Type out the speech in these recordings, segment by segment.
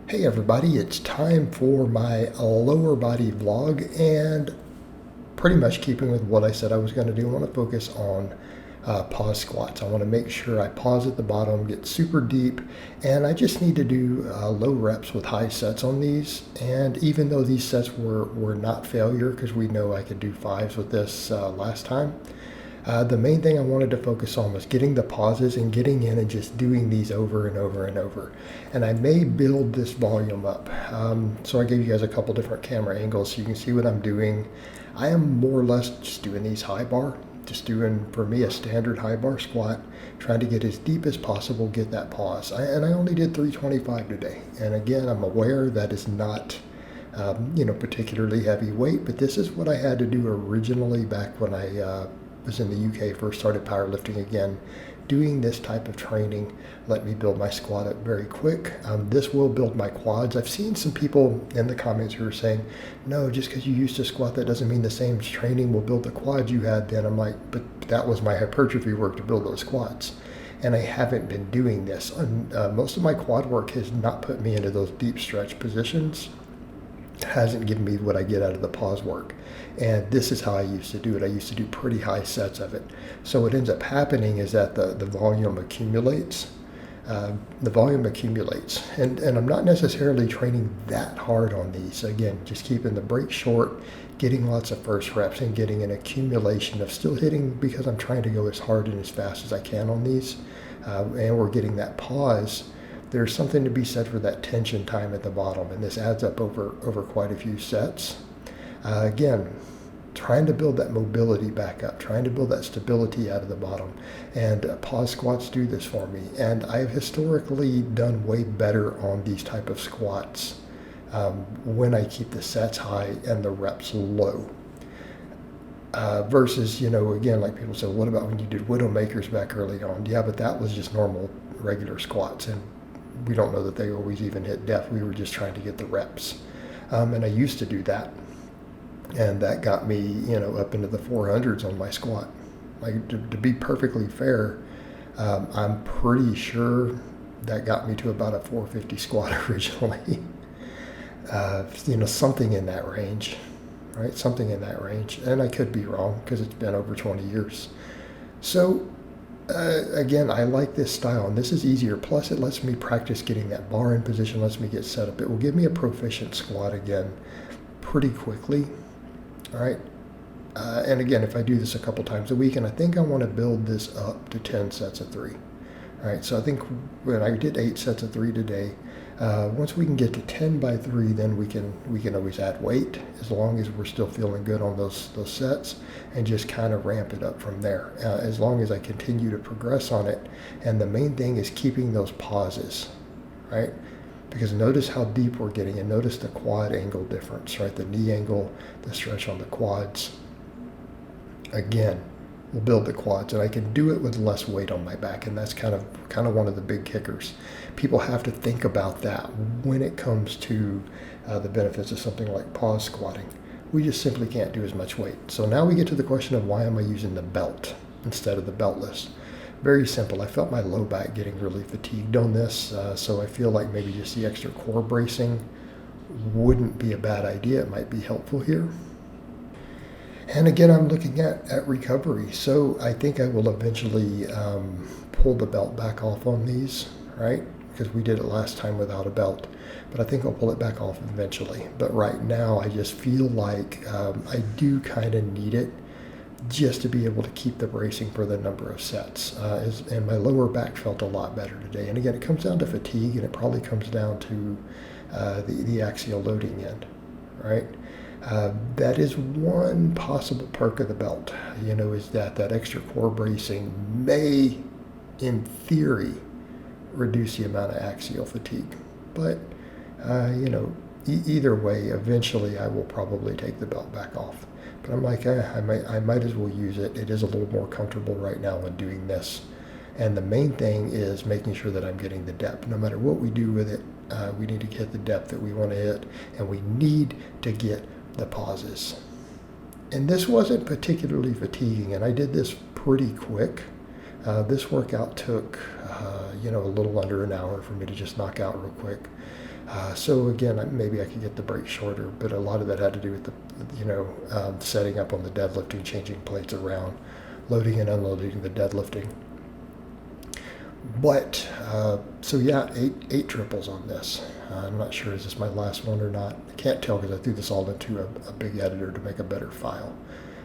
Hey everybody, it's time for my lower body vlog, and pretty much keeping with what I said I was going to do, I want to focus on pause squats. I want to make sure I pause at the bottom, get super deep, and I just need to do low reps with high sets on these. And even though these sets were not failure, because we know I could do fives with this last time, the main thing I wanted to focus on was getting the pauses and getting in and just doing these over and over and over. And I may build this volume up. So I gave you guys a couple different camera angles so you can see what I'm doing. I am more or less just doing these high bar, just doing, for me, a standard high bar squat, trying to get as deep as possible, get that pause. And I only did 325 today. And again, I'm aware that is not particularly heavy weight, but this is what I had to do originally back when I was in the UK, first started powerlifting again. Doing this type of training let me build my squat up very quick. This will build my quads. I've seen some people in the comments who are saying, no, just because you used to squat, that doesn't mean the same training will build the quads you had then. I'm like, but that was my hypertrophy work to build those quads. And I haven't been doing this. Most of my quad work has not put me into those deep stretch positions. Hasn't given me what I get out of the pause work. And this is how I used to do it. I used to do pretty high sets of it. So what ends up happening is that the volume accumulates. And I'm not necessarily training that hard on these. Again, just keeping the break short, getting lots of first reps, and getting an accumulation of still hitting, because I'm trying to go as hard and as fast as I can on these. And we're getting that pause. There's something to be said for that tension time at the bottom, and this adds up over quite a few sets. Again, trying to build that mobility back up, trying to build that stability out of the bottom, and pause squats do this for me. And I've historically done way better on these type of squats when I keep the sets high and the reps low. Versus, again, like people say, what about when you did Widowmakers back early on? Yeah, but that was just normal, regular squats, and we don't know that they always even hit depth. We were just trying to get the reps. And I used to do that. And that got me, up into the 400s on my squat. Like, to be perfectly fair, I'm pretty sure that got me to about a 450 squat originally. Something in that range, right? Something in that range. And I could be wrong because it's been over 20 years. So, again, I like this style, and this is easier. Plus, it lets me practice getting that bar in position, lets me get set up. It will give me a proficient squat again pretty quickly. All right. And again, if I do this a couple times a week, and I think I want to build this up to 10 sets of 3. All right. So I think when I did 8 sets of 3 today, once we can get to 10 by 3, then we can always add weight as long as we're still feeling good on those sets, and just kind of ramp it up from there. As long as I continue to progress on it, and the main thing is keeping those pauses, right? Because notice how deep we're getting, and notice the quad angle difference, right? The knee angle, the stretch on the quads. Again, we'll build the quads, and I can do it with less weight on my back, and that's kind of one of the big kickers. People have to think about that when it comes to the benefits of something like pause squatting. We just simply can't do as much weight. So now we get to the question of, why am I using the belt instead of the beltless? Very simple. I felt my low back getting really fatigued on this, so I feel like maybe just the extra core bracing wouldn't be a bad idea. It might be helpful here. And again, I'm looking at recovery. So I think I will eventually pull the belt back off on these, right? Because we did it last time without a belt. But I think I'll pull it back off eventually. But right now, I just feel like I do kind of need it just to be able to keep the bracing for the number of sets. And my lower back felt a lot better today. And again, it comes down to fatigue, and it probably comes down to the axial loading end, right? That is one possible perk of the belt, is that extra core bracing may, in theory, reduce the amount of axial fatigue. But, either way, eventually I will probably take the belt back off. But I'm like, I might as well use it. It is a little more comfortable right now when doing this. And the main thing is making sure that I'm getting the depth. No matter what we do with it, we need to hit the depth that we want to hit, and we need to get the pauses. And this wasn't particularly fatiguing, and I did this pretty quick. This workout took, a little under an hour for me to just knock out real quick. So again, maybe I could get the break shorter, but a lot of that had to do with the, setting up on the deadlifting, changing plates around, loading and unloading the deadlifting. But so yeah, eight triples on this. I'm not sure is this my last one or not. I can't tell because I threw this all into a big editor to make a better file,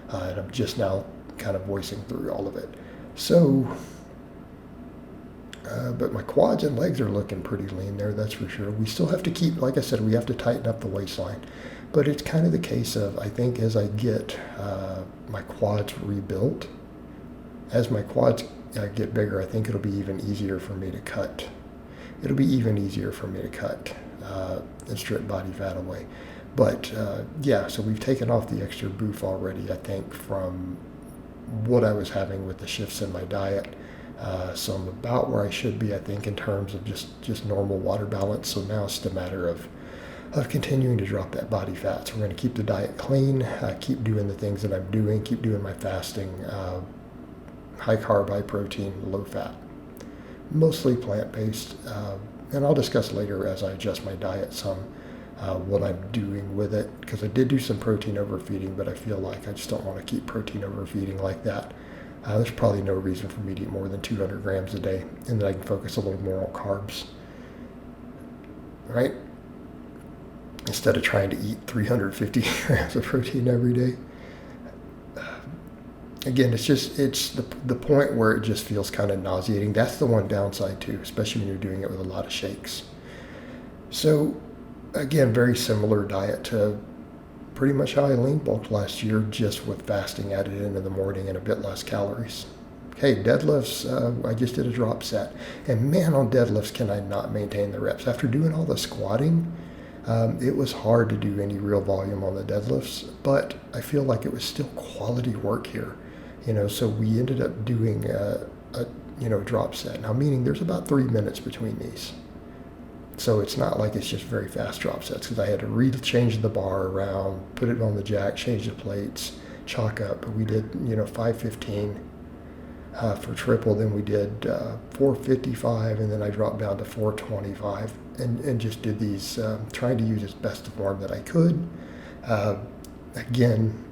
and I'm just now kind of voicing through all of it. So, but my quads and legs are looking pretty lean there, that's for sure. We still have to keep, like I said, we have to tighten up the waistline. But it's kind of the case of, I think as I get my quads rebuilt, as my quads get bigger, I think it'll be even easier for me to cut. It'll be even easier for me to cut and strip body fat away. But yeah, so we've taken off the extra boof already, I think, from what I was having with the shifts in my diet. So I'm about where I should be, I think, in terms of just normal water balance. So now it's just a matter of continuing to drop that body fat. So we're going to keep the diet clean, keep doing the things that I'm doing, keep doing my fasting, high carb, high protein, low fat, mostly plant-based. And I'll discuss later as I adjust my diet some what I'm doing with it, because I did do some protein overfeeding, but I feel like I just don't want to keep protein overfeeding like that. There's probably no reason for me to eat more than 200 grams a day, and then I can focus a little more on carbs, right? Instead of trying to eat 350 grams of protein every day. Again, it's the point where it just feels kind of nauseating. That's the one downside too, especially when you're doing it with a lot of shakes. So again, very similar diet to pretty much how I lean bulked last year, just with fasting added in the morning and a bit less calories. Okay, deadlifts, I just did a drop set. And man, on deadlifts can I not maintain the reps. After doing all the squatting, it was hard to do any real volume on the deadlifts, but I feel like it was still quality work here. So we ended up doing a drop set. Now, meaning there's about 3 minutes between these. So it's not like it's just very fast drop sets, because I had to change the bar around, put it on the jack, change the plates, chalk up. But we did, 515 for triple. Then we did 455, and then I dropped down to 425, and just did these, trying to use as best the form that I could. Again,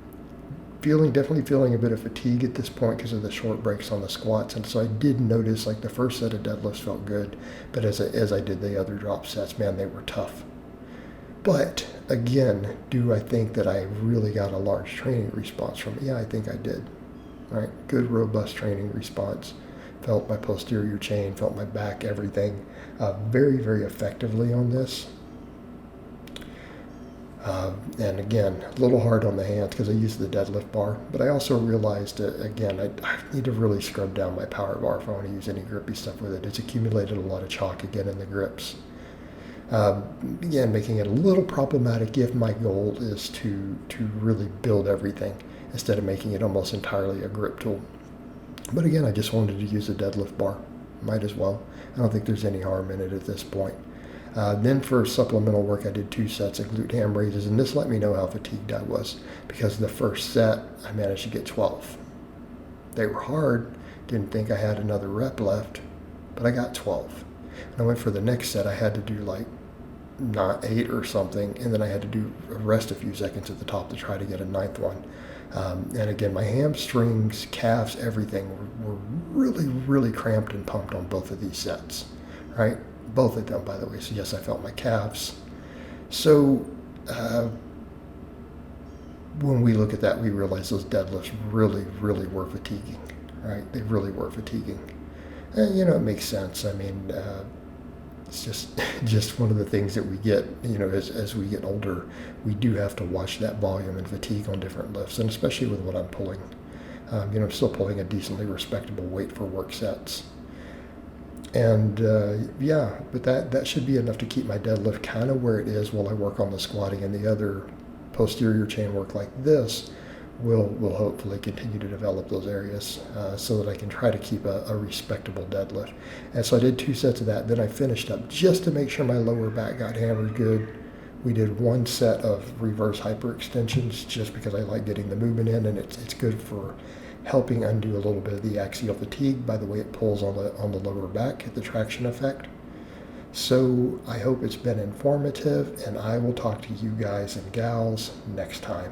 definitely feeling a bit of fatigue at this point because of the short breaks on the squats. And so I did notice, like, the first set of deadlifts felt good, but as I did the other drop sets, man, they were tough. But again, do I think that I really got a large training response from it? Yeah, I think I did. Right? Good, robust training response. Felt my posterior chain, felt my back, everything very, very effectively on this. And again, a little hard on the hands because I used the deadlift bar, but I also realized that, again, I need to really scrub down my power bar if I want to use any grippy stuff with it. It's accumulated a lot of chalk again in the grips. Again, making it a little problematic if my goal is to really build everything instead of making it almost entirely a grip tool. But again, I just wanted to use a deadlift bar. Might as well. I don't think there's any harm in it at this point. Then for supplemental work, I did 2 sets of glute ham raises, and this let me know how fatigued I was, because the first set, I managed to get 12. They were hard, didn't think I had another rep left, but I got 12. And I went for the next set, I had to do like not 8 or something, and then I had to rest a few seconds at the top to try to get a 9th one. And again, my hamstrings, calves, everything were really, really cramped and pumped on both of these sets, right? Both of them, by the way. So yes, I felt my calves. So when we look at that, we realize those deadlifts really, really were fatiguing, right? They really were fatiguing. And, it makes sense. I mean, it's just one of the things that we get, as we get older, we do have to watch that volume and fatigue on different lifts, and especially with what I'm pulling. I'm still pulling a decently respectable weight for work sets. And but that should be enough to keep my deadlift kind of where it is while I work on the squatting, and the other posterior chain work like this will hopefully continue to develop those areas so that I can try to keep a respectable deadlift. And so I did 2 sets of that. Then I finished up just to make sure my lower back got hammered good. We did 1 set of reverse hyperextensions just because I like getting the movement in, and it's good for helping undo a little bit of the axial fatigue by the way it pulls on the lower back, the traction effect. So I hope it's been informative, and I will talk to you guys and gals next time.